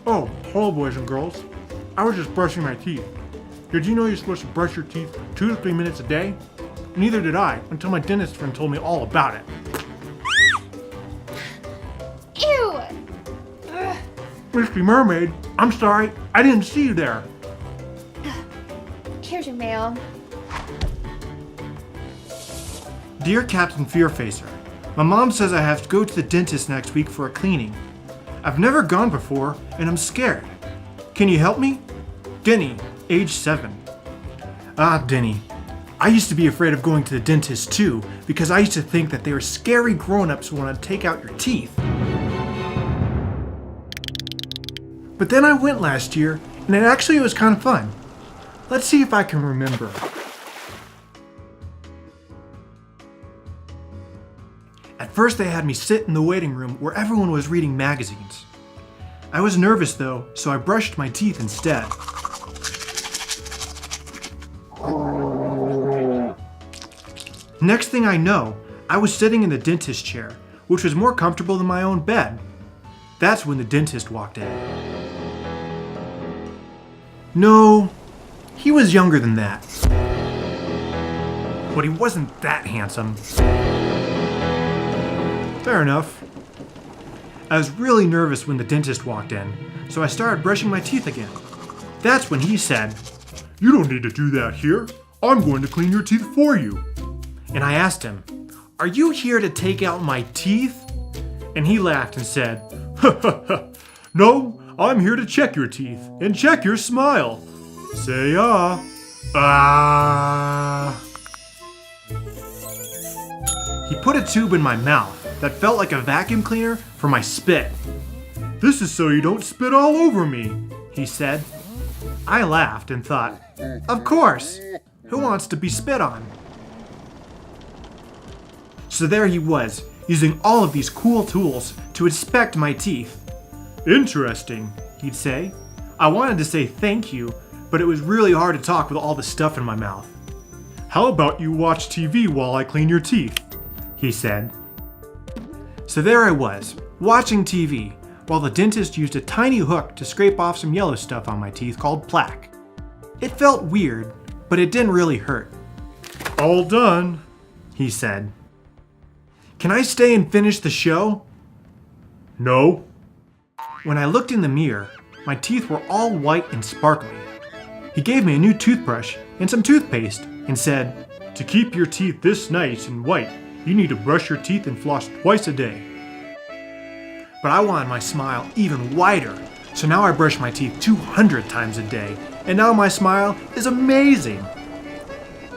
Oh, hello boys and girls. I was just brushing my teeth. Did you know you're supposed to brush your teeth 2 to 3 minutes a day? Neither did I until my dentist friend told me all about it. Ew! Ugh. Misty Mermaid, I'm sorry, I didn't see you there. Here's your mail. Dear Captain Fearfacer, my mom says I have to go to the dentist next week for a cleaning. I've never gone before and I'm scared. Can you help me? Denny, age 7. Ah, Denny. I used to be afraid of going to the dentist too because I used to think that they were scary grown-ups who want to take out your teeth. But then I went last year and it was kind of fun. Let's see if I can remember. At first they had me sit in the waiting room where everyone was reading magazines. I was nervous though, so I brushed my teeth instead. Next thing I know, I was sitting in the dentist chair, which was more comfortable than my own bed. That's when the dentist walked in. No, he was younger than that. But he wasn't that handsome. Fair enough. I was really nervous when the dentist walked in, so I started brushing my teeth again. That's when he said, "You don't need to do that here. I'm going to clean your teeth for you." And I asked him, "Are you here to take out my teeth?" And he laughed and said, "Ha ha ha. No, I'm here to check your teeth and check your smile. Say ah. Ah." He put a tube in my mouth that felt like a vacuum cleaner for my spit. "This is so you don't spit all over me," he said. I laughed and thought, of course, who wants to be spit on? So there he was, using all of these cool tools to inspect my teeth. "Interesting," he'd say. I wanted to say thank you, but it was really hard to talk with all the stuff in my mouth. "How about you watch TV while I clean your teeth?" he said. So there I was, watching TV, while the dentist used a tiny hook to scrape off some yellow stuff on my teeth called plaque. It felt weird, but it didn't really hurt. "All done," he said. "Can I stay and finish the show?" "No." When I looked in the mirror, my teeth were all white and sparkly. He gave me a new toothbrush and some toothpaste and said, "To keep your teeth this nice and white, you need to brush your teeth and floss twice a day." But I wanted my smile even whiter, so now I brush my teeth 200 times a day, and now my smile is amazing.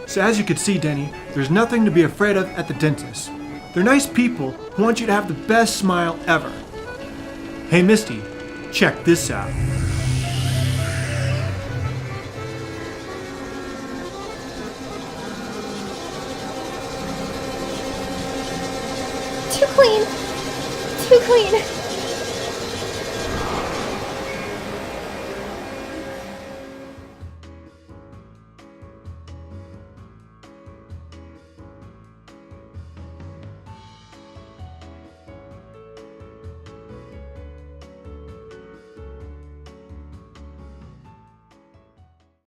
So as you can see, Denny, there's nothing to be afraid of at the dentist. They're nice people who want you to have the best smile ever. Hey Misty, check this out. Too clean. Too clean.